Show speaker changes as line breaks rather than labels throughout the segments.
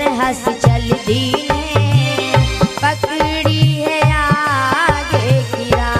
कैसे हंस चल दीने पकड़ी है आगे की राह।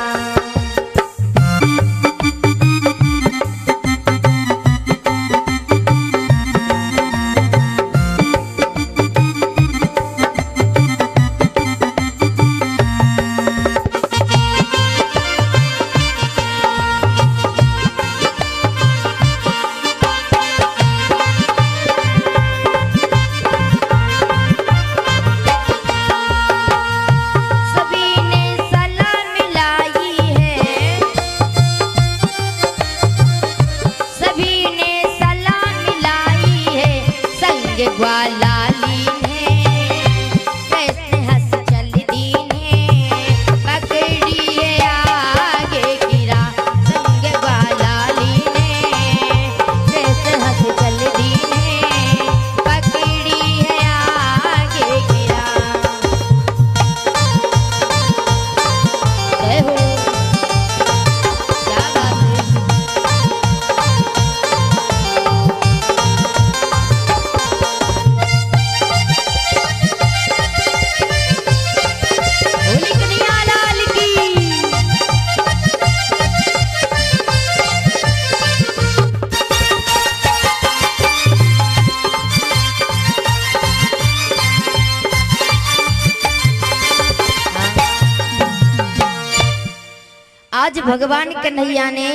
आज भगवान कन्हैया ने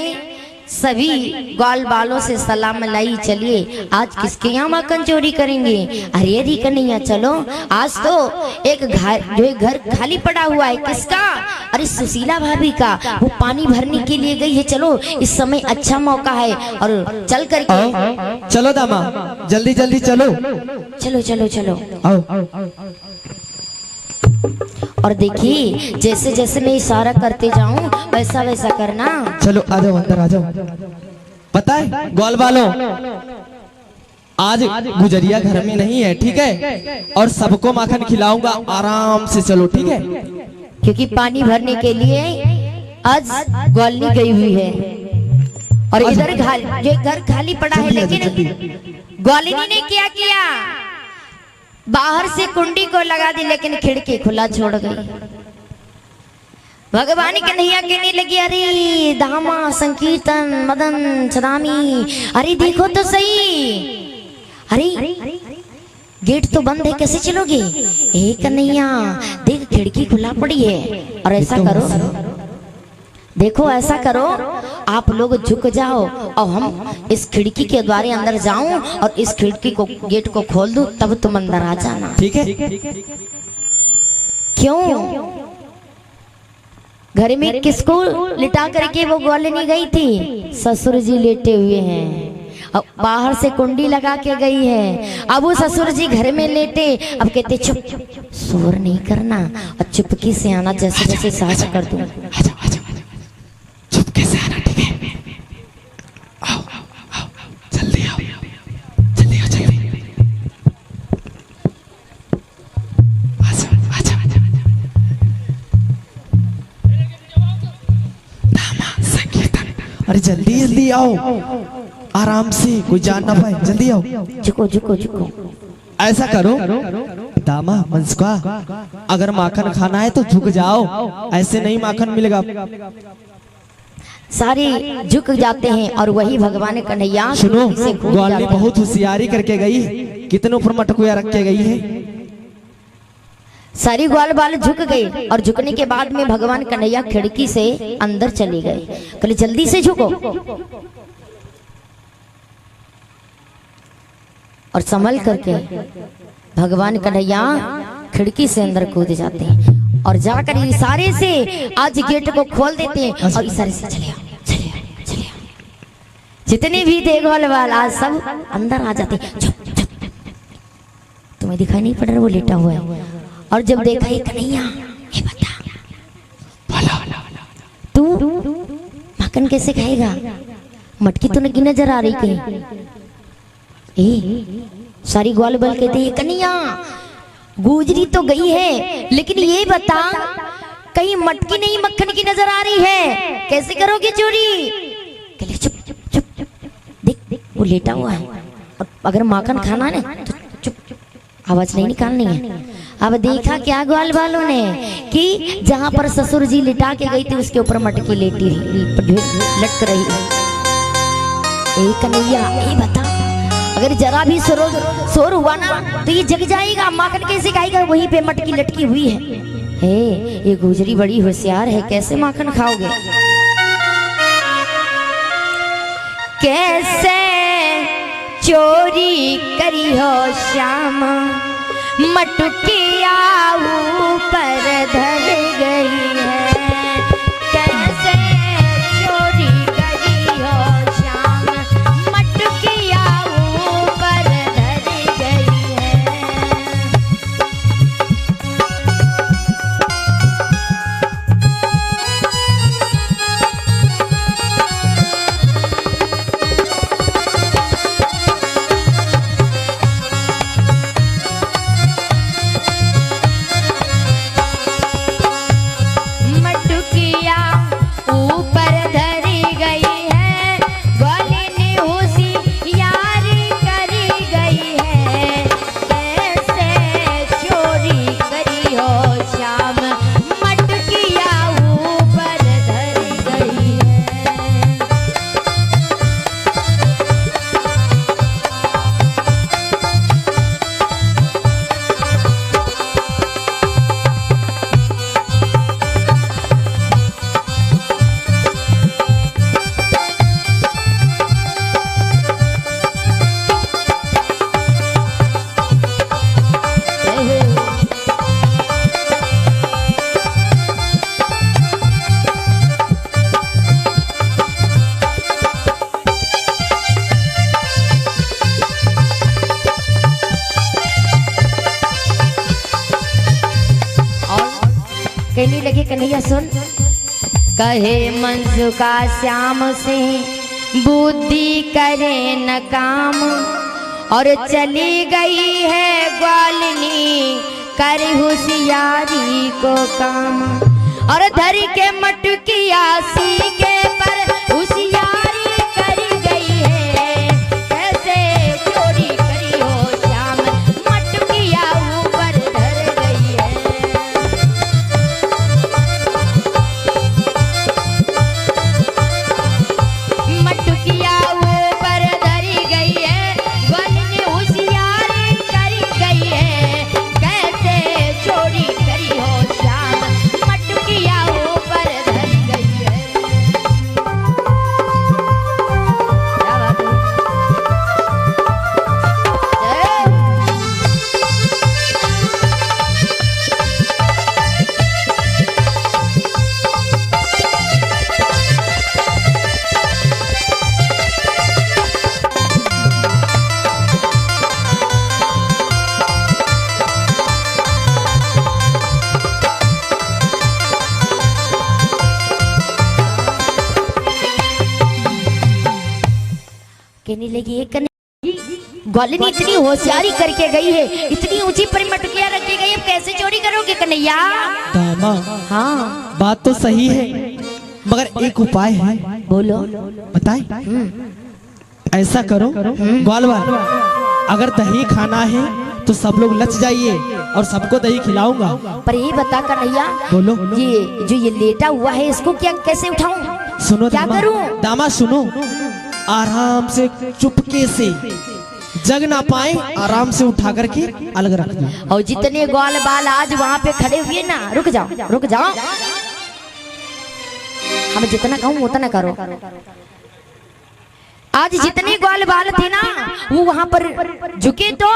सभी ग्वाल बालों से सलाम लाई। चलिए आज किसके यहाँ माखन चोरी करेंगे? अरे अरे कन्हैया चलो, आज तो एक घर खाली पड़ा हुआ है। किसका? अरे सुशीला भाभी का। वो पानी भरने के लिए गई है। चलो इस समय अच्छा मौका है और चल करके
चलो दामा, जल्दी जल्दी चलो
चलो चलो चलो
आओ।
और देखिए जैसे जैसे मैं इशारा करते जाऊं वैसा वैसा करना।
चलो आ जाओ, अंदर आ जाओ। पता है ग्वाल बालों, आज गुजरिया घर में नहीं है, ठीक है? और सबको माखन खिलाऊंगा, आराम से चलो, ठीक है?
क्योंकि पानी भरने के लिए आज ग्वालनी गई हुई है और इधर घर खाली पड़ा है। लेकिन ग्वालिनी ने क्या किया? बाहर से कुंडी को लगा दी लेकिन खिड़की खुला छोड़ गई। भगवान कन्हैया कहने लगी, अरे दामा संकीर्तन मदन छदामी, अरे देखो तो सही, अरे गेट तो बंद है, कैसे चलोगे? ए कन्हैया देख खिड़की खुला पड़ी है। और ऐसा करो, देखो ऐसा करो, आप लोग झुक जाओ और हम इस खिड़की के द्वारे अंदर जाऊं और इस खिड़की को गेट को खोल दूं, तब तुम अंदर आ जाना,
ठीक है?
क्यों? घर में किसको लिटा करके वो ग्वालिनी गई थी? ससुर जी लेटे हुए हैं। अब बाहर से कुंडी लगा के गई है। अब वो ससुर जी घर में लेटे। अब कहते चुप, शोर नहीं करना और चुपकी से आना, जैसे जैसे साहस कर दूं।
चुपके से आना, ठीक है? आओ आओ, जल्दी आओ, जल्दी आओ, जल्दी। आजा। दामा संकीर्तन, अरे जल्दी जल्दी आओ, आराम से, कोई जान ना पाए, जल्दी आओ।
झुको झुको झुको।
ऐसा करो दामा मनसुखा, अगर माखन खाना है तो झुक जाओ, ऐसे नहीं माखन मिलेगा।
सारे झुक जाते हैं और वही भगवान कन्हैया
सुनो, ग्वालिनी बहुत होशियारी करके गई, कितनों पर मटकुया रख के गई है।
सारी ग्वाल बाल झुक गए और झुकने के बाद में भगवान कन्हैया खिड़की से अंदर चले गए। कहले जल्दी से झुको। और संभल करके भगवान कन्हैया खिड़की से अंदर कूद जाते हैं और जाकर इशारे से आज गेट को खोल देते हैं और इशारे से चले आओ, चले आओ, चले आओ। जितने भी देखभाल वाला सब अंदर आ जाते हैं। चुप चुप, तुम्हें दिखाई नहीं पड़ रहा वो लेटा हुआ है। और जब देखा ये कन्हैया, ये बता तू माखन कैसे खाएगा? मटकी तो नहीं नजर आ रही कहीं। सारी ग्वाल बल कहते हैं कन्हैया गुजरी तो गई है, लेकिन ये बता कहीं मटकी नहीं मक्खन की नजर आ रही है, कैसे करोगे चोरी? कहले चुप चुप चुप, देख देख वो लेटा हुआ है और अगर माखन खाना है तो चुप चुप आवाज नहीं निकालनी है। अब देखा क्या ग्वाल वालों ने कि जहां पर ससुर जी लिटा के गई थी उसके ऊपर मटकी लेटी लटक रही है। ए कन्हैया, ए बता, अगर जरा भी शोर हुआ ना तो ये जग जाएगा, माखन कैसे खाएगा? वहीं पे मटकी लटकी हुई है। ये गुजरी बड़ी होशियार है, कैसे माखन खाओगे? कैसे चोरी करी हो श्याम, मटकिया ऊपर धर गई है। कैसे चोरी करी हो श्याम, मटकिया ऊपर धर गई है। कहने लगे कन्हैया सुन, कहे मनसुखा श्याम से बुद्धि करे न काम, और चली गई है ग्वालिनी कर होशियारी को काम। और धर के मटकिया सीके पर होशियारी कर गई है। कैसे चोरी करी हो श्याम, मटकिया ऊपर धर गई है। मटकिया ऊपर धरी गई है, ग्वालिनी होशियारी कर गई है। कैसे चोरी करी हो श्याम, मटकिया ऊपर धरी गई है। क्या बात है? कहने लगी एक ग्वालिनी इतनी होशियारी करके गई है, इतनी ऊंची पर मटकिया रखी गई है, अब कैसे चोरी करोगे कन्हैया?
दामा,
हाँ
बात तो सही है, मगर एक उपाय है।
बोलो।
बताए? ऐसा करो ग्वाल वाल, अगर दही खाना है तो सब लोग लच जाइए और सबको दही खिलाऊंगा।
पर ये बता कन्हैया,
बोलो।
ये जो ये लेटा हुआ है इसको क्या कैसे उठाऊं?
सुनो
क्या
दामा,
करूं?
दामा सुनो, आराम से चुपके से, जग ना पाए, आराम से उठा करके अलग रख दो।
और जितने ग्वाल बाल आज वहाँ पे खड़े हुए ना, रुक जाओ रुक जाओ, हम जितना कहूँ उतना करो। आज जितने ग्वाल बाल थे ना वो वहाँ पर झुके तो,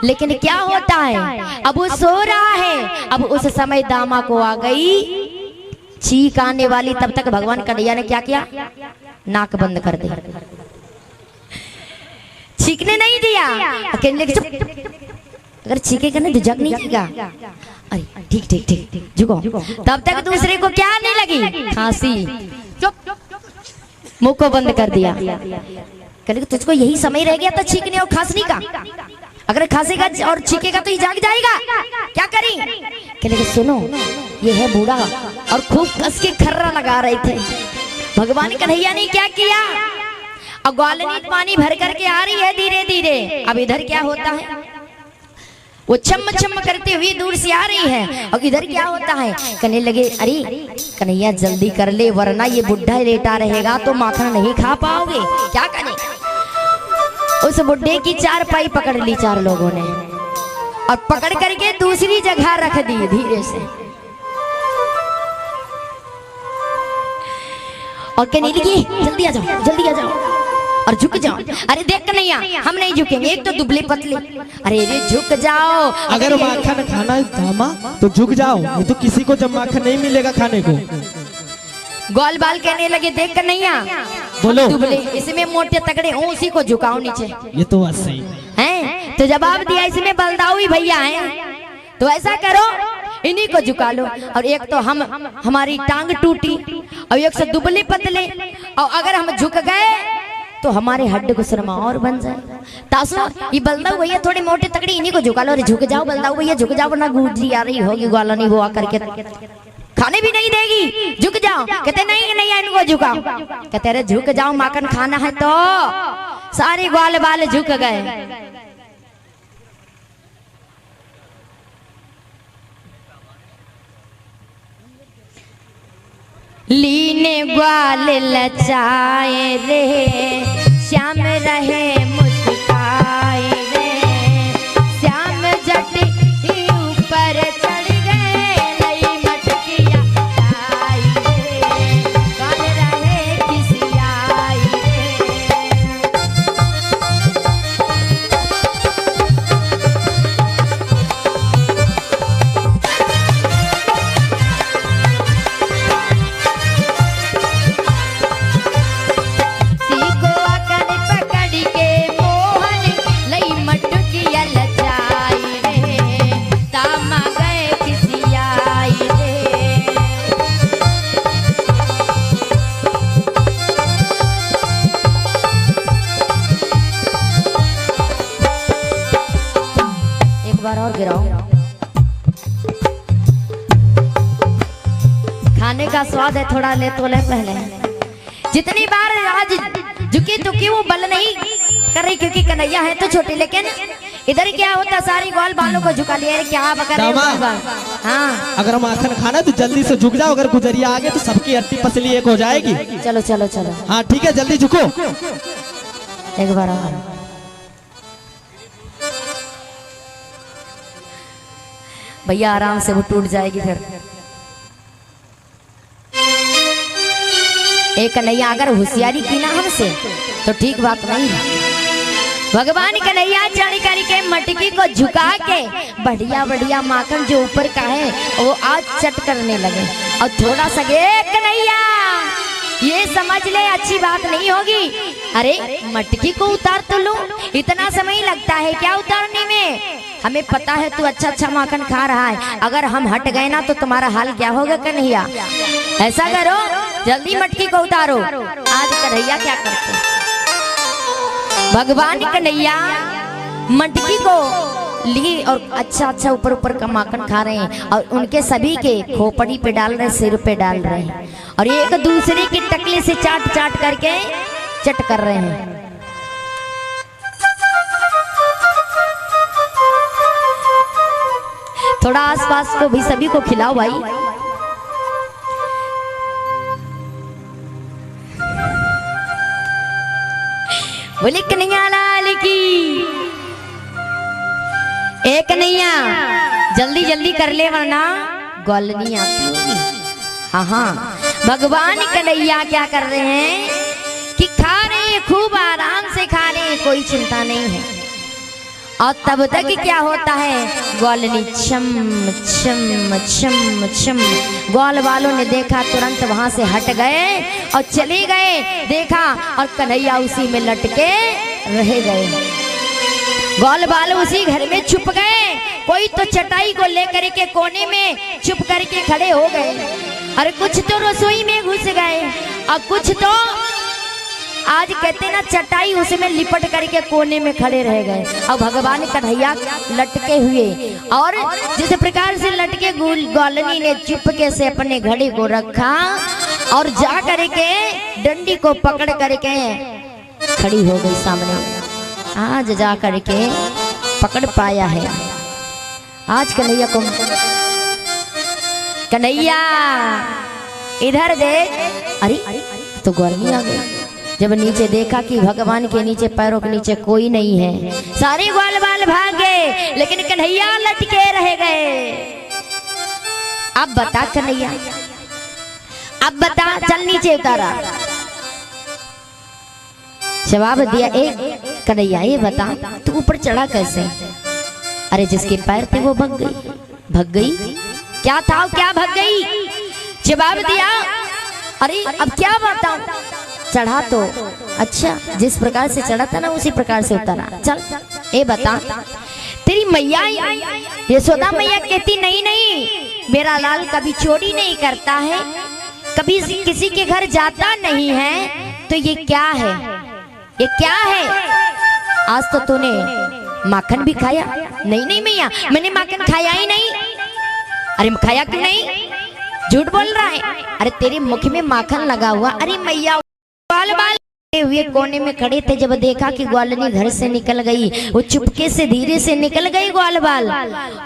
लेकिन क्या होता है अब वो सो रहा है। अब उस समय दामा को आ गई चीख आने वाली, तब तक भगवान कन्हैया ने क्या किया? नाक बंद कर दी, चीखने नहीं दिया। कहने लगे चुप, अगर चीखेगा ना तो जग नहीं जाएगा। अरे ठीक ठीक ठीक झुको। तब तक दूसरे को क्या आने लगी? खांसी। चुप, मुंह को बंद कर दिया। कहने तुझको यही समय रह गया था चीखने और खांसने का, अगर खांसेगा और चीखेगा तो ये जाग जाएगा, क्या करी? कहने सुनो, ये है बूढ़ा, और खूब कस के खर्रा लगा रहे थे। भगवान कन्हैया ने क्या किया? अब ग्वालिनी पानी भर करके आ रही है धीरे धीरे। अब इधर क्या होता है? वो छम छम करते हुए दूर से आ रही है। और इधर क्या होता है, कहने लगे अरे कन्हैया जल्दी कर ले वरना ये बुढ़ा लेटा रहेगा तो माखन नहीं खा पाओगे। क्या करें, उस बुढ़े की चार पाई पकड़ ली चार लोगों ने और पकड़ करके दूसरी जगह रख दी धीरे से। और कहने लगी जल्दी आ जाओ, जल्दी आ जाओ और झुक जाओ। अरे देख कन्हैया हम नहीं झुकेंगे, एक तो दुबले पतले। अरे रे झुक जाओ।
अगर माखन खाना है दामा तो झुक जाओ, नहीं तो किसी को जब माखन नहीं मिलेगा खाने को।
ग्वाल बाल कहने लगे देख कन्हैया
बोलो
दुबले, इसमें मोटे तगड़े हो उसी को झुकाओ नीचे।
ये तो बात सही
हैं तो जवाब दिया इसमें बलदाऊ भैया हैं तो ऐसा करो इन्हीं को झुका लो। और एक तो हमारी टांग टूटी और एक से दुबले पतले, और अगर हम झुक गए तो हमारे हड्ड को शर्मा और बन जाए। तासो ये बलदाऊ भैया थोड़े मोटे तगड़े, इन्हीं को झुका लो। अरे झुक जाओ बलदाऊ भैया झुक जाओ वरना गुजी आ रही होगी ग्वाला नहीं हुआ करके खाने भी नहीं देगी, झुक जाओ। कहते नहीं नहीं इनको झुकाओ। कहते अरे झुक जाओ माखन खाना है तो। सारे ग्वाल बाल झुक गए। लीने ग्वाल लचाए रे श्याम रहे मुस्काए रे, श्याम जट ऊपर चढ़ गए लई मटकिया आई रे, ग्वाल रहे खिसियाई और गिराओ। खाने का स्वाद है थोड़ा ले तो ले पहले। जितनी बार आज झुकी तो क्यों बल नहीं कर रही क्योंकि कन्हैया है तो छोटे, लेकिन इधर क्या होता सारी ग्वाल बालों को झुका लिया। क्या बकर हाँ
अगर माखन खाना तो जल्दी से झुक जाओ, अगर गुजरिया आ गए तो सबकी हड्डी पसली एक हो जाएगी।
चलो चलो चलो
हाँ ठीक है जल्दी झुको
एक बार और। भैया आराम से वो टूट जाएगी फिर। एक कन्हैया अगर होशियारी की ना हमसे तो ठीक बात नहीं। भगवान कन्हैया चढ़ करके मटकी को झुका के बढ़िया बढ़िया माखन जो ऊपर का है वो आज चट करने लगे। और थोड़ा सा कन्हैया ये समझ ले अच्छी बात नहीं होगी। अरे मटकी को उतार तो लो, इतना समय लगता है क्या उतारने में? हमें पता है तू अच्छा अच्छा माखन खा रहा है, अगर हम हट गए ना तो तुम्हारा हाल क्या होगा कन्हैया? ऐसा करो जल्दी मटकी को उतारो। आज कन्हैया क्या करते, भगवान कन्हैया मटकी को ली और अच्छा अच्छा ऊपर ऊपर का माखन खा रहे हैं और उनके सभी के खोपड़ी पे डाल रहे, सिर पे डाल रहे हैं और एक दूसरे की टकले से चाट चाट करके चट कर रहे हैं। थोड़ा आसपास को भी सभी को खिलाओ भाई। बोले कन्हैया लाल की। एक कन्हैया जल्दी जल्दी कर ले वरना गल नहीं आती होगी। हाँ हाँ भगवान कन्हैया क्या कर रहे हैं कि खा रहे हैं, खूब आराम से खा रहे हैं, कोई चिंता नहीं है। और तब तक क्या होता है ग्वालनी छम छम छम छम। ग्वाल वालों ने देखा तुरंत वहां से हट गए और चले गए। देखा और कन्हैया उसी में लटके रह गए। ग्वाल वाले उसी घर में छुप गए। कोई तो चटाई को लेकर के कोने में छुप करके खड़े हो गए और कुछ तो रसोई में घुस गए और कुछ तो आज कहते ना चटाई उसमें लिपट करके कोने में खड़े रह गए। और भगवान कन्हैया लटके हुए और जिस प्रकार से लटके ग्वालनी ने चुपके से अपने घड़ी को रखा और जा करके डंडी को पकड़ करके खड़ी हो गई सामने। आज जा करके पकड़ पाया है। आज कन्हैया को, कन्हैया इधर देख। अरे तो ग्वालनी आ गई। जब नीचे देखा कि भगवान के नीचे पैरों के नीचे कोई नहीं है, सारे ग्वाल बाल भाग गए, लेकिन कन्हैया लटके रह गए। अब बता कन्हैया, अब बता, चल नीचे उतारा। जवाब दिया, एक कन्हैया ये बता तू ऊपर चढ़ा कैसे? अरे जिसके पैर थे वो भग गई। भग गई? क्या था, क्या भग गई? जवाब दिया, अरे अब क्या बताऊं, चढ़ा तो अच्छा जिस प्रकार से चढ़ा था ना उसी प्रकार से उतरा। चल ये बता, तेरी मैया यशोदा मैया कहती नहीं नहीं, मेरा लाल कभी चोरी नहीं करता है, कभी किसी के घर जाता नहीं है, तो ये क्या है, ये क्या है? आज तो तूने माखन भी खाया? नहीं नहीं मैया, मैंने माखन खाया ही नहीं। अरे खाया क्यों नहीं? झूठ बोल रहा है। अरे तेरे मुख में माखन लगा हुआ। अरे मैया बाल बाल हुए कोने में खड़े थे, जब देखा कि ग्वालनी घर से निकल गई, वो चुपके से धीरे से निकल गई ग्वाल बाल,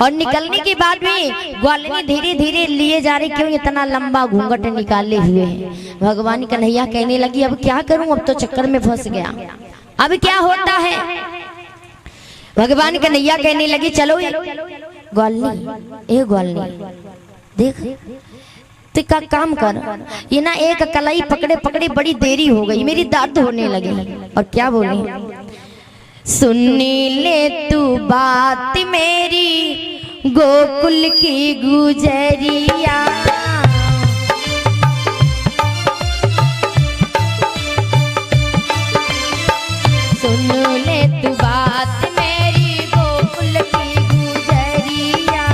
और निकलने के बाद में ग्वालनी धीरे धीरे लिए जा रही, क्यों इतना लंबा घूंघट निकाले हुए हैं। भगवान कन्हैया कहने लगी, अब क्या करूं, अब तो चक्कर में फंस गया, अब क्या होता है? भगवान कन्हैया कहने लगी, चलो ग्वालनी, ए ग्वालनी देख, तो का काम कर, ये ना एक कलाई पकड़े पकड़े बड़ी देरी हो गई, मेरी दर्द होने लगी। और क्या बोले, सुन ले तू बात मेरी गोकुल की गुजरिया, सुन ले तू बात मेरी गोकुल की गुजरिया,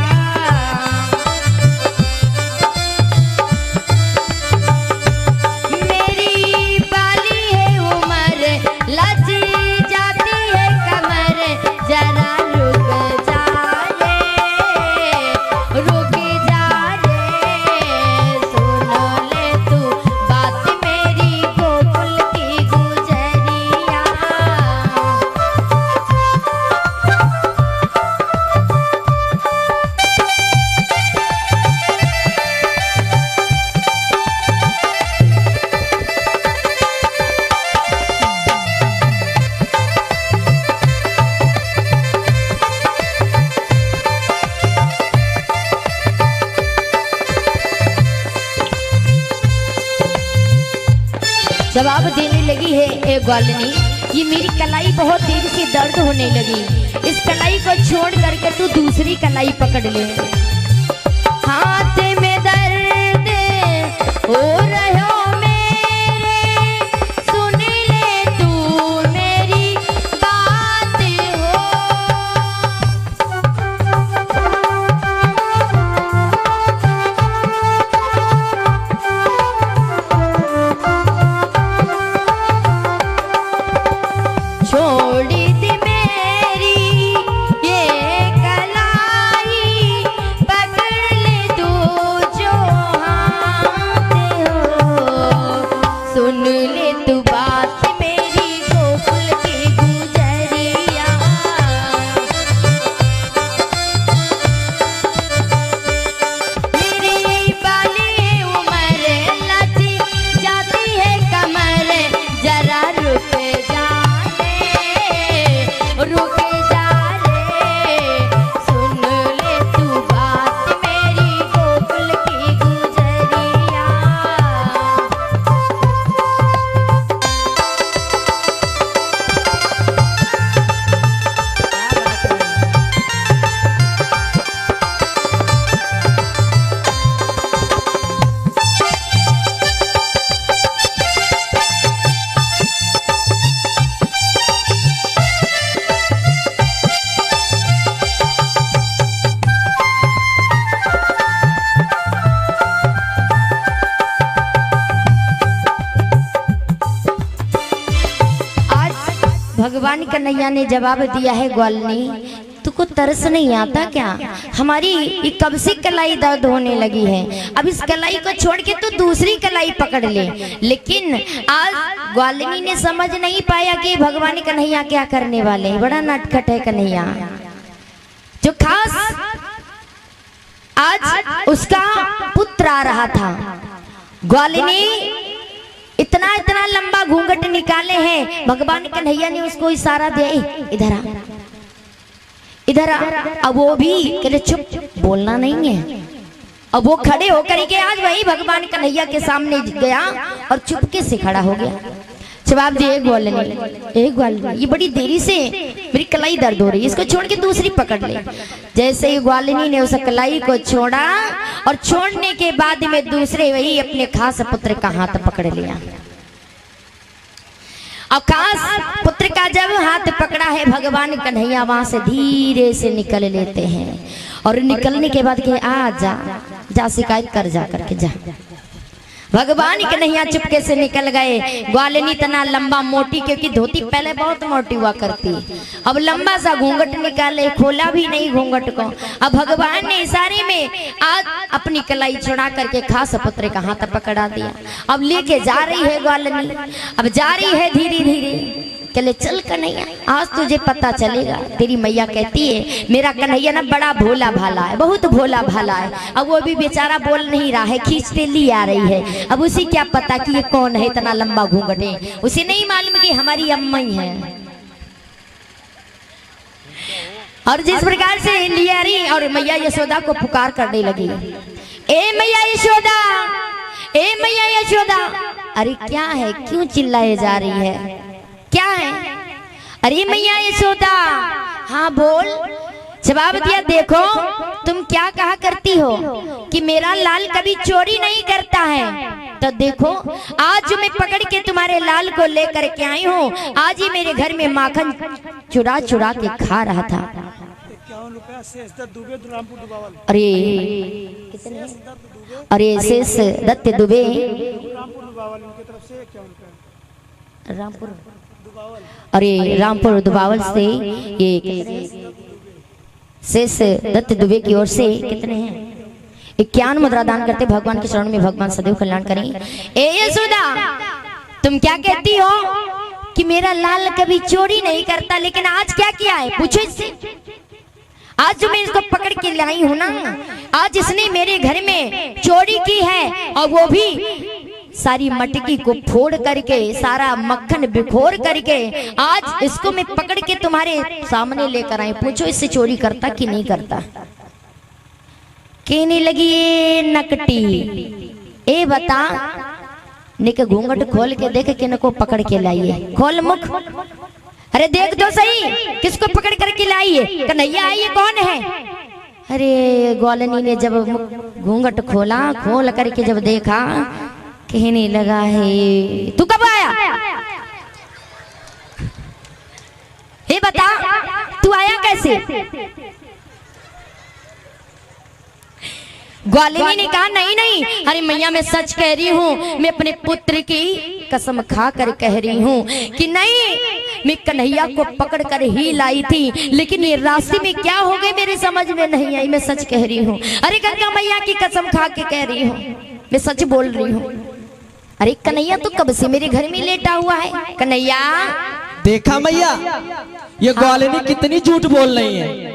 मेरी बाली है उम्र लज जाती है कमर, जरा रुक जा रे, रुक जा रे, सुन ले तू बात मेरी गोकुल की गुजरिया। जवाब देने लगी है, ए ग्वालनी ये मेरी कलाई बहुत देर से दर्द होने लगी, इस कलाई को छोड़ करके तू दूसरी कलाई पकड़ ले। हाथ में दर्द हो रहा मेरे, सुन ले तू मेरी बात हो, छोड़ दी मेरी ये कलाई, पकड़ ले तू जो हाथ हो, सुन ले तू बात मेरी गोकुल की गुजरिया, मेरी बाली उम्र लज जाती है कमर, जरा रुक जा रे, रुक जा रे, सुन ले तू बात मेरी गोकुल की गुजरिया। भगवान कन्हैया ने जवाब दिया है, ग्वालनी तुमको तरस नहीं आता क्या? हमारी ये कब से कलाई दर्द होने लगी है, अब इस कलाई को छोड़ के तू दूसरी कलाई पकड़ ले। लेकिन आज ग्वालिनी ने समझ नहीं पाया कि भगवान कन्हैया क्या करने वाले हैं। बड़ा नटखट है कन्हैया, जो खास उसका पुत्र आ रहा था। ग्वालिनी इतना इतना लंबा घूंघट निकाले हैं, भगवान कन्हैया ने उसको इशारा दिया, इधर आ, इधर आ। अब वो भी कहले चुप, बोलना नहीं है। अब वो खड़े होकर के आज वही भगवान कन्हैया के सामने गया और चुपके से खड़ा हो गया। जवाब दिए एक ग्वालिनी, ये बड़ी देरी से मेरी कलाई दर्द हो रही है, इसको छोड़ के दूसरी पकड़ ले। जैसे ही ग्वालिनी ने उस कलाई को छोड़ा और छोड़ने के बाद में दूसरे वही अपने खास पुत्र का हाथ पकड़ लिया। और खास पुत्र का जब हाथ पकड़ा है भगवान कन्हैया वहां से धीरे से निकल लेते हैं और निकलने के बाद के आ जा शिकायत कर जा करके जा। भगवान कन्हैया चुपके से निकल गए। ग्वालिनी इतना लंबा मोटी, क्योंकि धोती पहले बहुत मोटी हुआ करती, अब लंबा सा घूंघट निकाले, खोला भी नहीं घूंघट को। अब भगवान ने इशारे में आज अपनी कलाई छुड़ा करके खास पुत्र का हाथ पकड़ा दिया। अब लेके जा रही है ग्वालिनी, अब जा रही है धीरे धीरे। चले चल कन्हैया, आज तुझे पता चलेगा। तेरी मैया कहती है मेरा कन्हैया ना बड़ा भोला भाला है, बहुत भोला भाला है। अब वो भी बेचारा बोल नहीं रहा है, खींचते ली आ रही है। अब उसे क्या पता कि ये कौन है इतना लंबा घूंघटे, उसे नहीं मालूम कि हमारी अम्मा ही है। और जिस प्रकार से लिया रही और मैया यशोदा को पुकार करने लगी, ए मैया यशोदा, ए मैया यशोदा। अरे क्या है, क्यों चिल्लाए जा रही है, क्या है? अरे मैया यशोदा। हाँ बोल। जवाब दिया, देखो तुम क्या कहा करती हो कि मेरा लाल कभी चोरी नहीं करता है, तो देखो आज मैं पकड़ के तुम्हारे लाल को लेकर के आई हूँ। आज ही मेरे घर में माखन चुरा चुरा के खा रहा था। अरे अरे शेष दत्त दुबे, रामपुर, अरे रामपुर दुबावल से ये शेष दत्त दुबे की ओर से कितने हैं 51 मुद्रा दान करते। भगवान के शरण में भगवान सदैव कल्याण करें। ए यशोदा, तुम क्या कहती हो कि मेरा लाल कभी चोरी नहीं करता, लेकिन आज क्या किया है, पूछो इससे। आज जो मैं इसको पकड़ के लाई हूं ना, आज इसने मेरे घर में चोरी की है, और वो भी सारी मटकी को फोड़ करके, सारा मक्खन बिखोर करके आज इसको मैं पकड़ के तुम्हारे सामने लेकर आई। पूछो इससे चोरी करता कि नहीं करता। कहने लगी ये नकटी, ए बता, निक घूंघट खोल के देख किन को पकड़ के लाइए, खोल मुख। अरे देख तो सही किसको पकड़ करके लाइए। कन्हैया आई, ये कौन है? अरे ग्वालिनी ने जब घूंघट खोला, खोल करके जब देखा, कहने लगा है तू कब आया? हे बता तू आया कैसे? ग्वालिनी ने कहा नहीं नहीं, अरे मैया मैं सच कह रही हूँ, मैं अपने पुत्र की कसम खा कर कह रही हूँ कि नहीं, मैं कन्हैया को पकड़ कर ही लाई थी, लेकिन ये रास्ते में क्या हो गए मेरे समझ में नहीं आई। मैं सच कह रही हूँ, अरे गंगा मैया की कसम खा के कह रही हूँ, मैं सच बोल रही हूँ। अरे कन्हैया तो कब से मेरे घर में लेटा हुआ है। कन्हैया
देखा मैया, ये ग्वालिनी कितनी झूठ बोल रही है।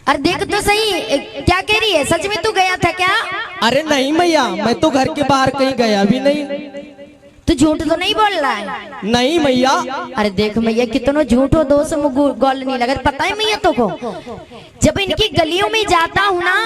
अरे देख तो सही, क्या कह रही है, सच में तू गया था क्या? अरे
नहीं मैया, मैं तो घर के बाहर कहीं गया भी नहीं।
तू झूठ तो नहीं बोल रहा है?
नहीं मैया।
अरे देख मैया कितना झूठो दोस्त ग्वालिनी लगा, पता है मैया तो को, जब इनकी गलियों में जाता हूँ ना,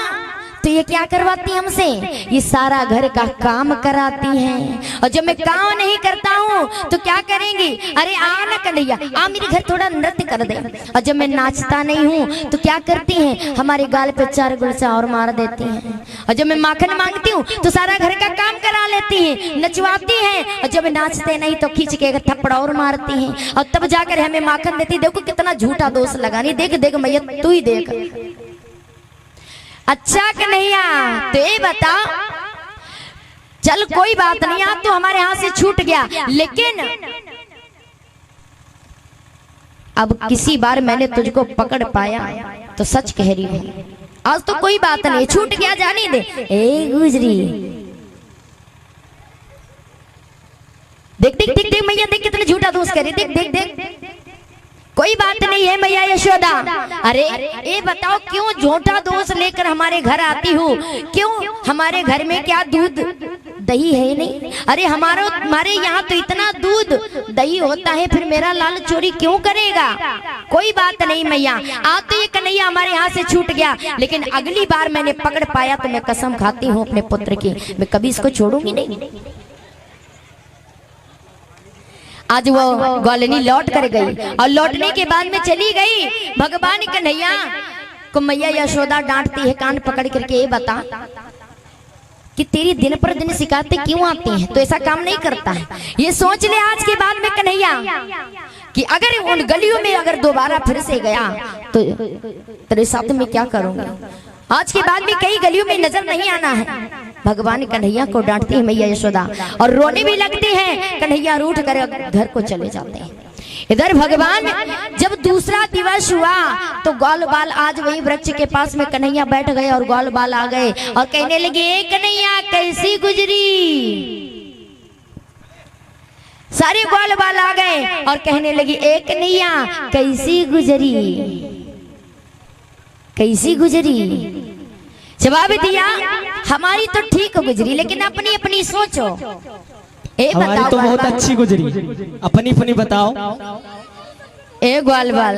तो ये क्या करवाती हमसे, ये सारा घर का काम कराती हैं। और जब मैं काम नहीं करता हूँ तो क्या करेंगी, अरे आ ना कन्हैया, आ मेरे घर थोड़ा नृत्य कर दे। और जब मैं नाचता नहीं हूँ तो क्या करती हैं, हमारे गाल पे 4 गुलसा और मार देती हैं। और जब मैं माखन मांगती हूँ तो सारा घर का काम करा लेती हैं, नचवाती हैं। और जब नाचते नहीं तो खींच के थप्पड़ और मारती हैं, और तब जाकर हमें माखन देती। देखो कितना झूठा दोष लगा, नहीं देख देख मैया तू ही देख। अच्छा कन्हैया तो ये बता, चल कोई बात नहीं, आप तो हमारे हाथ से छूट गया, लेकिन अब किसी बार मैंने तुझको पकड़ पाया तो सच कह रही हूँ, आज तो कोई बात नहीं, छूट गया, जाने दे। ए गुजरी, देख देख देख देख मैया, देख कितने झूठा दोस्त कह रही, देख देख देख कोई बात नहीं है मैया यशोदा। अरे ये बताओ क्यों झूठा दोष लेकर हमारे घर आती हूँ? क्यों हमारे घर में क्या दूध दही है नहीं? अरे हमारे यहाँ तो इतना दूध दही होता है, फिर मेरा लाल चोरी क्यों करेगा? कोई बात नहीं मैया, आज तो ये कन्हैया हमारे यहाँ से छूट गया, लेकिन अगली बार मैंने पकड़ पाया तो मैं कसम खाती हूँ अपने पुत्र की, मैं कभी इसको छोड़ूंगी नहीं। आज वो ग्वालिनी लौट कर गई और लौटने के बाद में चली गई। भगवान कन्हैया को मैया यशोदा डांटती है कान पकड़ करके, ये बता कि तेरी दिन पर दिन शिकायतें क्यों आती हैं? तो ऐसा काम नहीं करता है। ये सोच ले आज के बाद में कन्हैया कि अगर उन गलियों में अगर दोबारा फिर से गया तो तेरे साथ में क्या करूंगा? आज के बाद में कई गलियों में नजर नहीं आना है। भगवान कन्हैया को डांटती है मैया यशोदा और रोने भी लगते हैं। कन्हैया रूठ कर घर को चले जाते हैं। इधर भगवान जब दूसरा दिवस हुआ तो ग्वाल बाल आज वही वृक्ष के पास में कन्हैया बैठ गए और ग्वाल बाल आ गए और कहने लगे, ए कन्हैया कैसी गुजरी? सारे ग्वाल बाल आ गए और कहने लगे, ए कन्हैया कैसी गुजरी? कैसी गुजरी? जवाब दिया, हमारी तो ठीक गुजरी, लेकिन अपनी अपनी सोचो।
हमारी तो बहुत अच्छी गुजरी, अपनी अपनी बताओ।
ए ग्वाल बाल,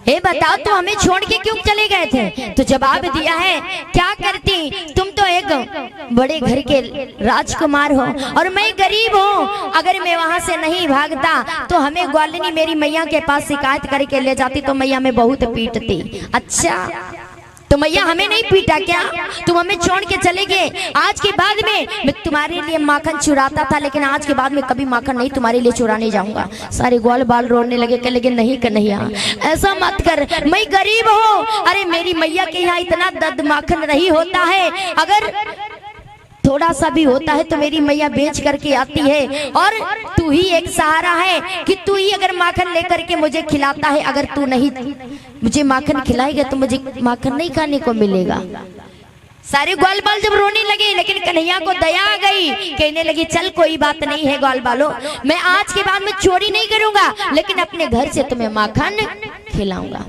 ए बताओ तो हमें छोड़ के क्यों चले गए थे? तो जवाब दिया है, क्या करती, तुम तो एक बड़े घर के राजकुमार हो और मैं गरीब हूँ। अगर मैं वहां से नहीं भागता तो हमें ग्वालिनी मेरी मैया के पास शिकायत करके ले जाती तो मैया में बहुत पीटती। अच्छा तो मैया हमें नहीं पीटा क्या? तुम हमें छोड़ के चले गए। आज के बाद में मैं तुम्हारे लिए माखन चुराता था, लेकिन आज के बाद में कभी माखन नहीं तुम्हारे लिए चुराने जाऊंगा। सारे ग्वाल बाल रोने लगे, कहने लगे, नहीं कन्हैया ऐसा मत कर, मैं गरीब हूँ। अरे मेरी मैया के यहाँ इतना दर्द माखन नहीं होता है, अगर थोड़ा सा भी होता है तो मेरी मैया बेच करके आती है और तू ही एक सहारा है कि तू ही अगर माखन लेकर के मुझे खिलाता है। अगर तू नहीं मुझे माखन खिलाएगा तो मुझे माखन नहीं खाने को मिलेगा। सारे ग्वाल बाल जब रोने लगे, लेकिन कन्हैया को दया आ गई, कहने लगी, चल कोई बात नहीं है ग्वाल बालो, मैं आज के बाद में चोरी नहीं करूंगा, लेकिन अपने घर से तुम्हें माखन खिलाऊंगा।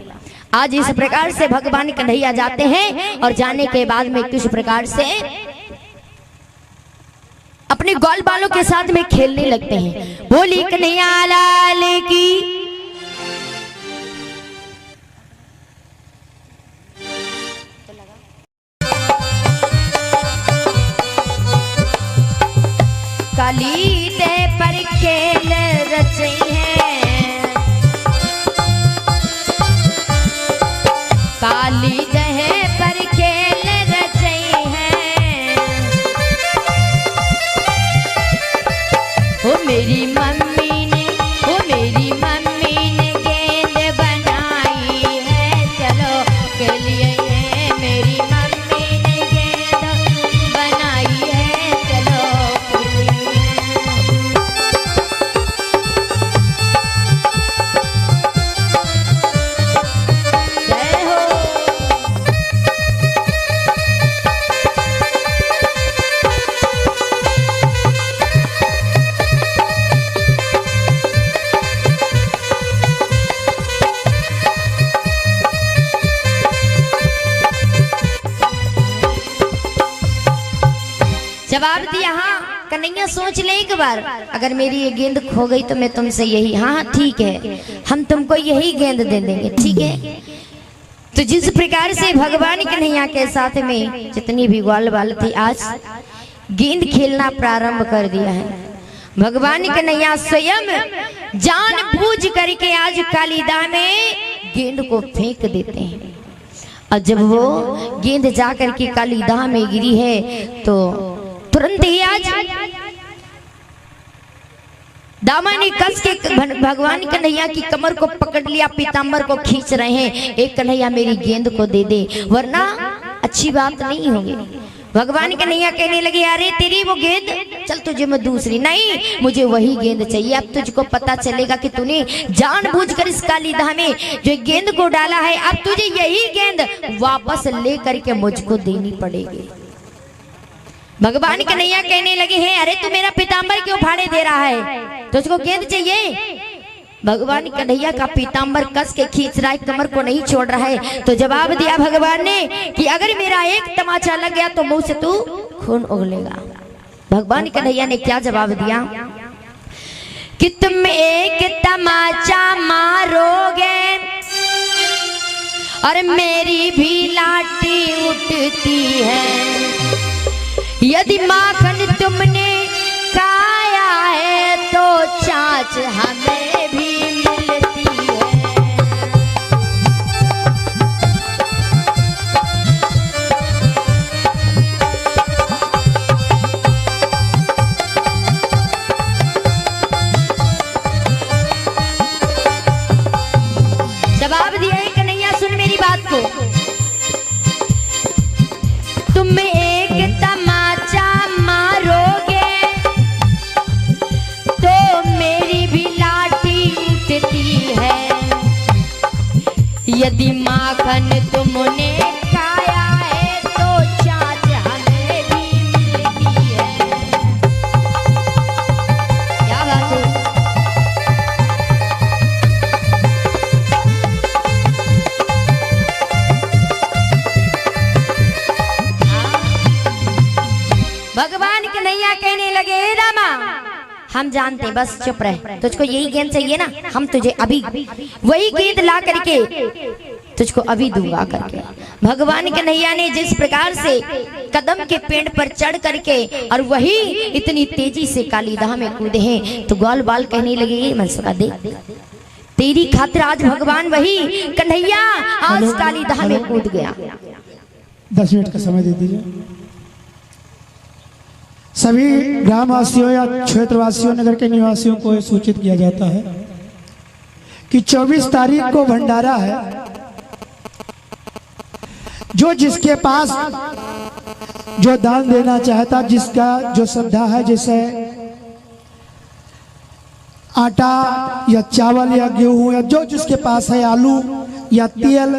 आज इस प्रकार से भगवान कन्हैया जाते हैं और जाने के बाद में किस प्रकार से अपने ग्वाल बालों के साथ में खेलने लगते हैं। बोली कन्हैया लाल की। काली दे पर खेल रचे हैं, काली दे पर खेल रचे हैं। ओ मेरी मम्मी ने, ओ मेरी मम्मी ने गेंद बनाई है, चलो के लिए है। मेरी मम्मी ने गेंद बनाई है, चलो के लिए। जय हो। जवाब दिया, हाँ कन्हैया सोच ले एक बार, अगर मेरी ये गेंद खो गई तो मैं तुमसे यही, हाँ ठीक है हम तुमको यही गेंद दे देंगे, ठीक है। तो जिस प्रकार से भगवान कन्हैया के साथ में जितनी भी ग्वाल बाल थी आज गेंद खेलना प्रारंभ कर दिया है। भगवान कन्हैया स्वयं जानबूझ करके आज कालीदा में गेंद को फेंक देते हैं और जब वो गेंद जा करके कालीदा में गिरी है तो तुरंत ही आज दामानी कस के भगवान कन्हैया की कमर को पकड़ लिया, पीताम्बर को खींच रहे हैं, एक कन्हैया मेरी गेंद को दे दे वरना अच्छी बात नहीं होगी। भगवान कन्हैया कहने लगे, अरे तेरी वो गेंद, चल तुझे मैं दूसरी, नहीं मुझे वही गेंद चाहिए। अब तुझको पता चलेगा कि तूने जानबूझकर इस कालीदा में जो गेंद को डाला है, अब तुझे यही गेंद वापस ले करके मुझको देनी पड़ेगी। भगवान कन्हैया कहने लगे हैं, अरे तू मेरा पीताम्बर क्यों फाड़े दे रहा है, तुझको गेंद चाहिए? भगवान कन्हैया का पीताम्बर कस के खींच रहा है, कमर को नहीं छोड़ रहा है। तो जवाब दिया भगवान ने कि अगर मेरा एक तमाचा लग गया तो मुंह से तू खून उगलेगा। भगवान कन्हैया ने क्या जवाब दिया कि तुम एक तमाचा मारोगे और मेरी भी लाठी उठती है, यदि माखन तुमने खाया है तो छाछ हमें भी मिलती है। जवाब दिया है कन्हैया, सुन मेरी बात को। तुम एक तमाचा मारोगे तो मेरी भी लाठी उठती है, यदि माखन तुमने खाया है तो छाछ हमें भी मिलती है। क्या बात है। भगवान कन्हैया कहने लगे, रामा हम जानते, बस चुप रहे, तुझको यही गेंद चाहिए ना, हम तुझे अभी वही गेंद ला करके तुझको अभी दूंगा करके। भगवान कन्हैया ने जिस प्रकार से कदम के पेड़ पर चढ़ करके और वही इतनी तेजी से कालीदाह में कूदे हैं, तो ग्वाल बाल कहने लगे, मनसुखा देख तेरी खातिर आज भगवान वही कन्हैया आज कालीदाह में कूद गया।
10 मिनट का समय दे दीजिए। सभी ग्रामवासियों या क्षेत्रवासियों, नगर के निवासियों को यह सूचित किया जाता है कि 24 तारीख को भंडारा है। जो जिसके पास जो दान देना चाहता, जिसका जो श्रद्धा है, जैसे आटा या चावल या गेहूं या जो जिसके पास है, आलू या तेल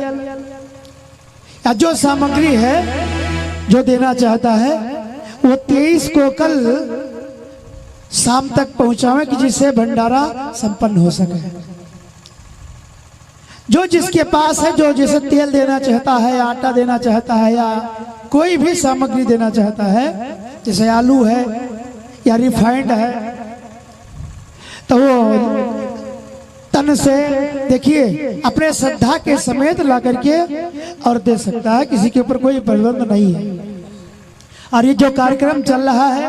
या जो सामग्री है जो देना चाहता है, वो 23 को कल शाम तक पहुंचावे कि जिससे भंडारा संपन्न हो सके। जो जिसके पास है, जो जैसे तेल देना चाहता है, आटा देना चाहता है या कोई भी सामग्री देना चाहता है, जैसे आलू है या रिफाइंड है, तो वो तन से देखिए अपने श्रद्धा के समेत ला करके और दे सकता है, किसी के ऊपर कोई प्रतिबंध नहीं है। और ये जो कार्यक्रम चल रहा है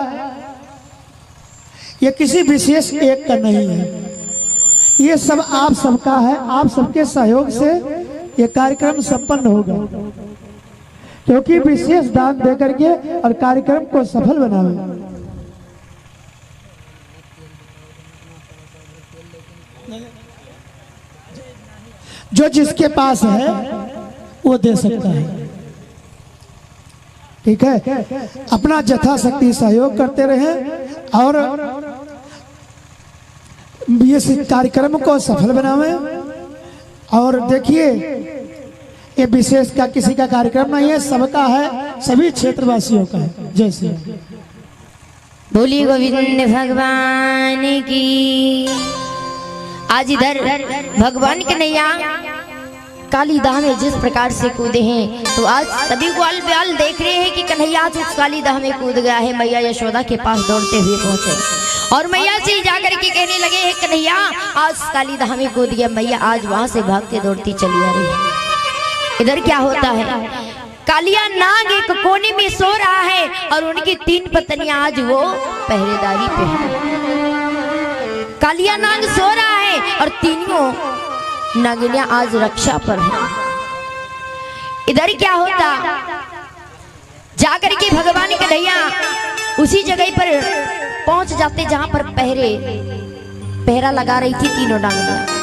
ये किसी विशेष एक का नहीं है, ये सब आप सबका है। आप सबके सहयोग से ये कार्यक्रम संपन्न होगा, क्योंकि विशेष दान देकर के और कार्यक्रम को सफल बनावे। जो जिसके पास है वो दे सकता है, ठीक है। अपना यथाशक्ति सहयोग करते रहे और इस कार्यक्रम को सफल बनावे। और देखिए ये विशेष का किसी का कार्यक्रम नहीं है, सबका है, सभी क्षेत्रवासियों का है। जय श्री राम।
बोली गोविंद भगवान की। आज इधर भगवान कन्हैया कालीदाह में जिस प्रकार से कूदे हैं, तो आज सभी ग्वाल ब्याल देख रहे हैं कि कन्हैया आज उस कालीदाह में कूद गया है। मैया यशोदा के पास दौड़ते हुए पहुंचे और मैया से जाकर के कहने लगे, है कन्हैया आज कालीदाह में कूद गया। मैया आज वहां से भागते दौड़ती चली आ रही है। इधर क्या होता है, कालिया नाग एक कोने में सो रहा है और उनकी 3 पत्नियां आज वो पहरेदारी पे है। कालिया नाग सो रहा है और तीनों नागिनियां आज रक्षा पर है। इधर क्या होता, जाकर के भगवान कन्हैया उसी जगह पर पहुंच जाते जहां पर पहरा लगा रही थी तीनों नागिनियां।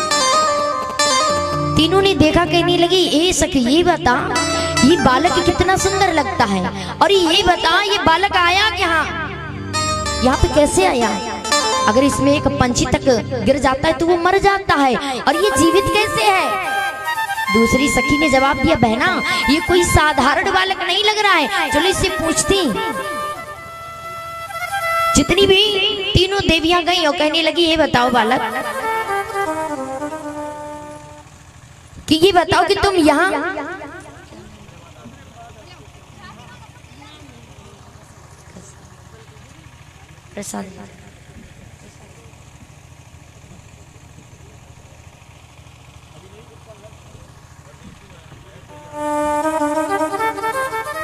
तीनों ने देखा, कहने लगी, ए सखी ये बता ये बालक कितना सुंदर लगता है, और ये बता ये बालक आया कहाँ, यहाँ पे कैसे आया? अगर इसमें एक पंछी तक गिर जाता है तो वो मर जाता है, और ये जीवित कैसे है? दूसरी सखी ने जवाब दिया, बहना ये कोई साधारण बालक नहीं लग रहा है, चलो इससे पूछती। जितनी भी तीनों देवियां गई और कहने लगी, ये बताओ बालक कि ये बताओ कि तुम यहाँ प्रसाद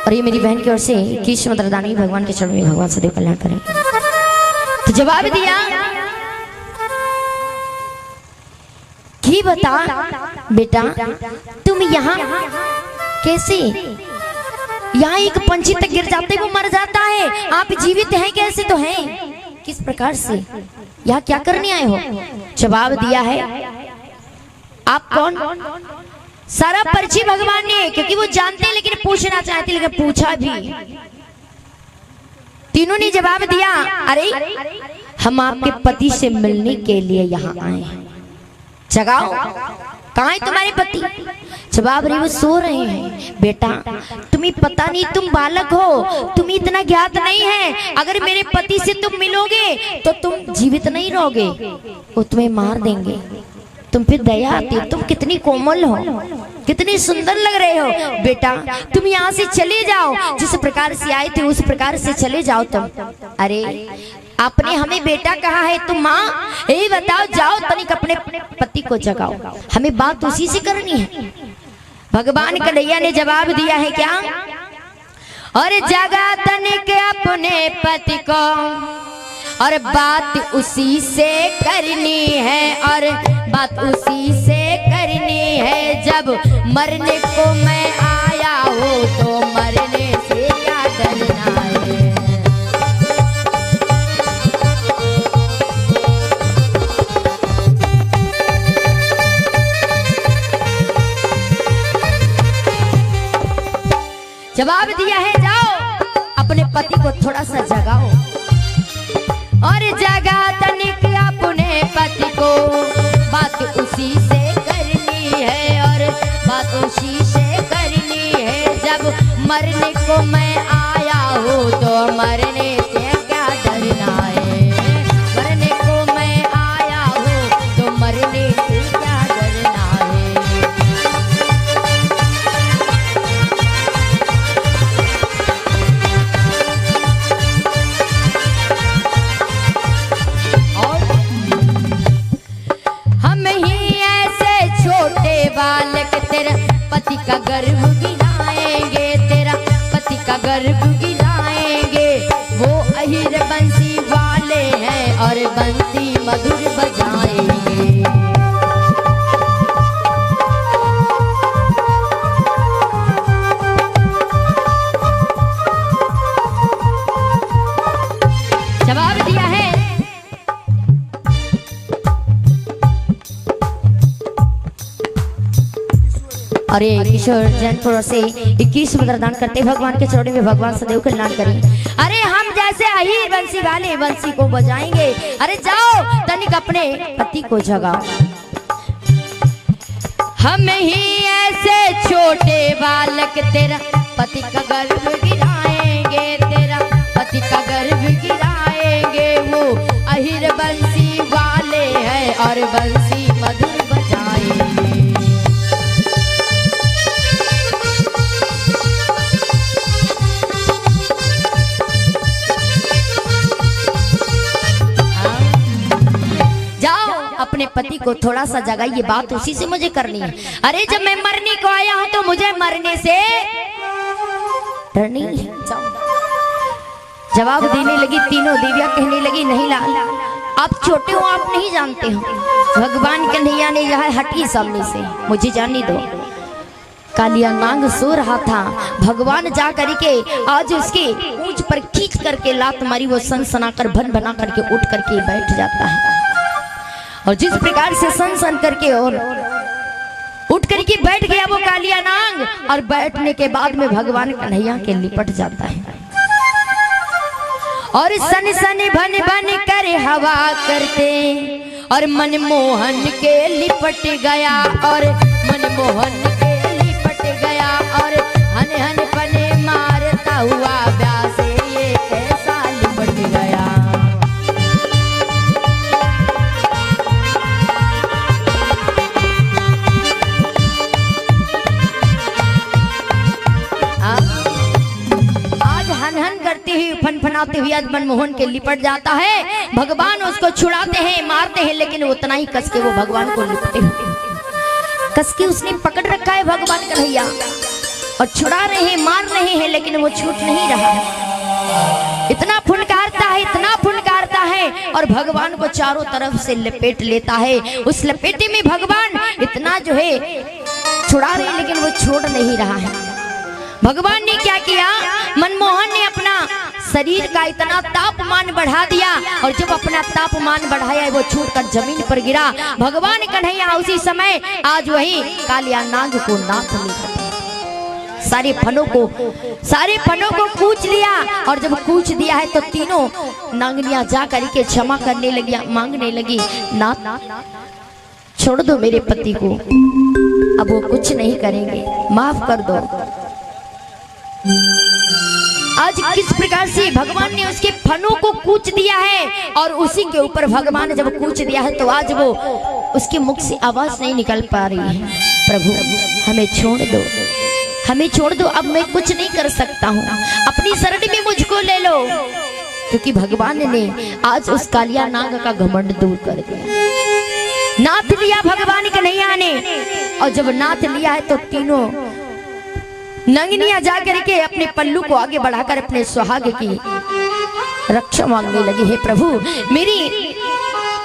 और ये मेरी बहन की ओर से कृष्ण मदरदानी भगवान के चरणों में भगवान सदैव कल्याण करें। तो जवाब दिया कि बता बेटा तुम यहाँ कैसे, यहाँ एक पंछी तक गिर जाते वो मर जाता है, आप जीवित हैं कैसे तो हैं, किस प्रकार से, यहाँ क्या करने आए हो? जवाब दिया है आप कौन? सारा परिचय भगवान ने, क्योंकि वो जानते हैं लेकिन पूछना चाहते लेकिन पूछा भी। तीनों ने जवाब दिया अरे हम आपके पति से मिलने के लिए यहाँ आए हैं। जगाओ, कहाँ है तुम्हारे पति? जवाब रही वो सो रहे हैं। बेटा तुम्हें पता नहीं, तुम बालक हो, तुम्हें इतना ज्ञात नहीं है, अगर मेरे पति से तुम मिलोगे तो तुम जीवित नहीं रहोगे, वो तुम्हें मार देंगे। तुम फिर दया आती, तुम कितनी कोमल हो, कितनी सुंदर लग रहे हो, बेटा तुम यहाँ से चले जाओ, जिस प्रकार से आए थे उस प्रकार से चले जाओ तुम। अरे आपने हमें बेटा कहा है, तुम माँ यही बताओ, जाओ तनिक अपने पति को जगाओ, हमें बात उसी से करनी है। भगवान कन्हैया ने जवाब दिया है क्या? और जगा तनिक अपने पति को और बात उसी से करनी है, और बात उसी से करनी है। जब मरने को मैं आया हूँ तो मरने से क्या डरना है। जवाब दिया है जाओ अपने पति को थोड़ा सा जगाओ, और जगा तनिक अपने पति को, बात उसी से करनी है, और बात उसी से करनी है। जब मरने को मैं आया हूँ तो मरने से क्या डरना है। मरने को मैं आया हूँ तो मरने से क्या डरना है। बालक तेरा पति का गर्भ गिराएंगे, तेरा पति का गर्भ गिराएंगे। वो अहिर बंसी वाले हैं और बंसी मधुर बजाएंगे। जवाब दिया है अरे किशोर जैनपुर से 21 मदरदान करते भगवान के चरणों में भगवान सदैव कल्याण करें। अरे हम जैसे अहीर बंसी वाले बंसी को बजाएंगे। अरे जाओ तनिक अपने पति को जगाओ। हम ही ऐसे छोटे बालक तेरा पति का गर्भ गिराएंगे, तेरा पति का गर्भ गिराएंगे। वो अहीर बंसी वाले हैं और बंसी मधुर बजाएंगे। अपने पति को थोड़ा सा जगाइए, बात उसी से मुझे करनी है। अरे जब मैं मरने को आया हूं तो मुझे मरने से डरनी है। जवाब देने लगी तीनों देवियां, कहने लगी नहीं लाल आप छोटे हो, आप नहीं जानते हो। भगवान कन्हैया ने यह हटी सामने से, मुझे जाने दो। कालिया नाग सो रहा था, भगवान जा करके आज उसके ऊंच पर खींच करके लात मारी, वो सनसनाकर भन बना करके उठ करके बैठ जाता है। और जिस प्रकार से सन सन करके और उठ करके बैठ गया वो कालिया नाग, और बैठने के बाद में भगवान कन्हैया के लिपट जाता है। और सन सन भन भन कर हवा करते और मनमोहन के लिपट गया, और मनमोहन के लिपट गया, और हन हन पने मारता हुआ व्यास ये कैसा लिपट गया। हुए फनफनाते हुए आज मनमोहन के लिपट जाता है। भगवान उसको छुड़ाते हैं, मारते हैं, लेकिन उतना ही कस के वो भगवान को लिपटे हुए, कस के उसने पकड़ रखा है भगवान कन्हैया, और छुड़ा रहे हैं, मार रहे हैं, लेकिन वो छूट नहीं रहा है। इतना फुनकारता है, इतना फुनकारता है, और भगवान को चारों तरफ से लपेट लेता है। उस लपेटे में भगवान इतना जो है छुड़ा रहे हैं, लेकिन वो छोड़ नहीं रहा है। भगवान ने क्या किया, मनमोहन ने अपना शरीर का इतना तापमान बढ़ा दिया, और जब अपना तापमान बढ़ाया वो छूटकर जमीन पर गिरा। भगवान कन्हैया उसी समय आज वही कालिया नाग को नाथ लेकर सारे फनों को कूच लिया, और जब कूच दिया है तो तीनों नांगनियां जा करके क्षमा करने लगी, मांगने लगी, नाथ छोड़ दो मेरे पति को, अब वो कुछ नहीं करेंगे, माफ कर दो। आज किस प्रकार से भगवान ने उसके फनों को कूच दिया है, और उसी के ऊपर भगवान ने जब कूच दिया है तो आज वो उसके मुख से आवाज नहीं निकल पा रही है। प्रभु हमें छोड़ दो, हमें छोड़ दो, अब मैं कुछ नहीं कर सकता हूँ, अपनी शरण में मुझको ले लो। क्योंकि भगवान ने आज उस कालिया नाग का घमंड दूर कर दिया, नाथ लिया भगवान कन्हैया ने। और जब नाथ लिया है तो तीनों नंगनियां जाकर के अपने पल्लू को आगे बढ़ाकर अपने सुहाग की रक्षा मांगने लगी, हे प्रभु मेरी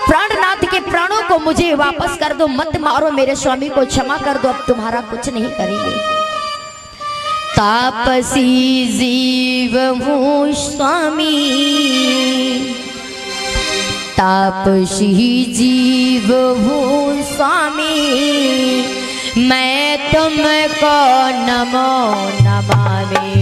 प्राणनाथ के प्राणों को मुझे वापस कर दो, मत मारो, मेरे स्वामी को क्षमा कर दो, अब तुम्हारा कुछ नहीं करेंगे। तापसी जीव हूँ स्वामी, तापसी जीव हूँ स्वामी, मैं तुमको नमो नमामि।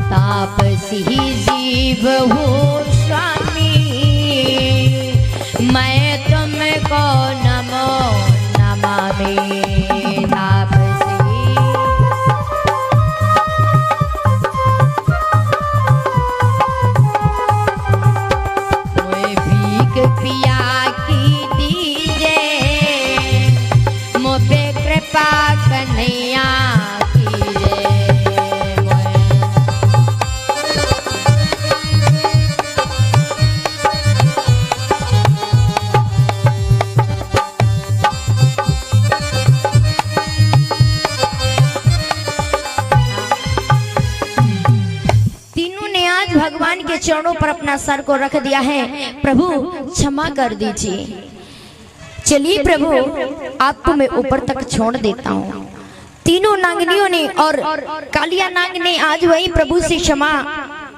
तापसी जीव हूँ स्वामी, मैं तुमको नमो नमामि। तापसी मुझे भीख पिया की दीजिए, मुझ पे कृपा कन्हैया भगवान के चरणों पर अपना सर को रख दिया है। प्रभु क्षमा कर दीजिए, चलिए प्रभु आपको मैं ऊपर तक छोड़ देता हूँ। तीनों नांगनियों ने और कालिया नाग ने आज वही प्रभु से क्षमा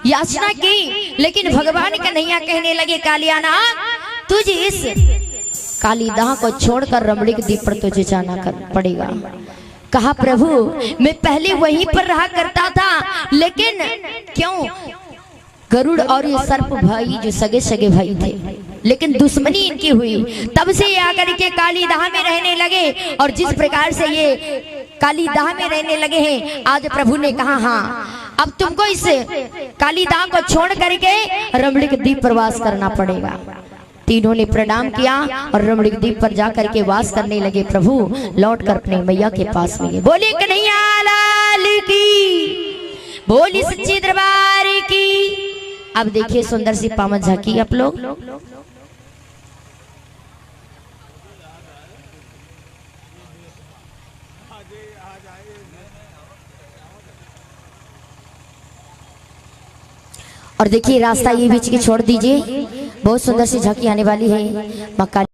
याचना की, लेकिन भगवान कन्हैया कहने लगे, कालिया नाग तुझे इस कालीदाह को छोड़कर रमणीक द्वीप पर तुझे जाना पड़ेगा। कहा प्रभु मैं पहले वहीं पर रहा करता था, लेकिन क्यों गरुड़ और ये सर्प भाई जो सगे सगे भाई थे, लेकिन दुश्मनी इनकी हुई, तब से ये आकर के कालीदाह में रहने लगे। और जिस प्रकार से ये कालीदाह में रहने लगे हैं, आज प्रभु ने कहा हाँ अब तुमको इस कालीदाह को छोड़ करके रमणीक द्वीप पर वास करना पड़ेगा। तीनों ने प्रणाम किया और रमणीक द्वीप पर जाकर के वास करने लगे। प्रभु लौट कर अपने मैया के पास मिले। बोले कन्हैया लाल की, बोली सच्चे दरबार की। अब देखिए सुंदर सी पावन झांकी आप लोग। और देखिए रास्ता ये बीच की छोड़ दीजिए, बहुत सुंदर सी झांकी आने वाली है। मां काली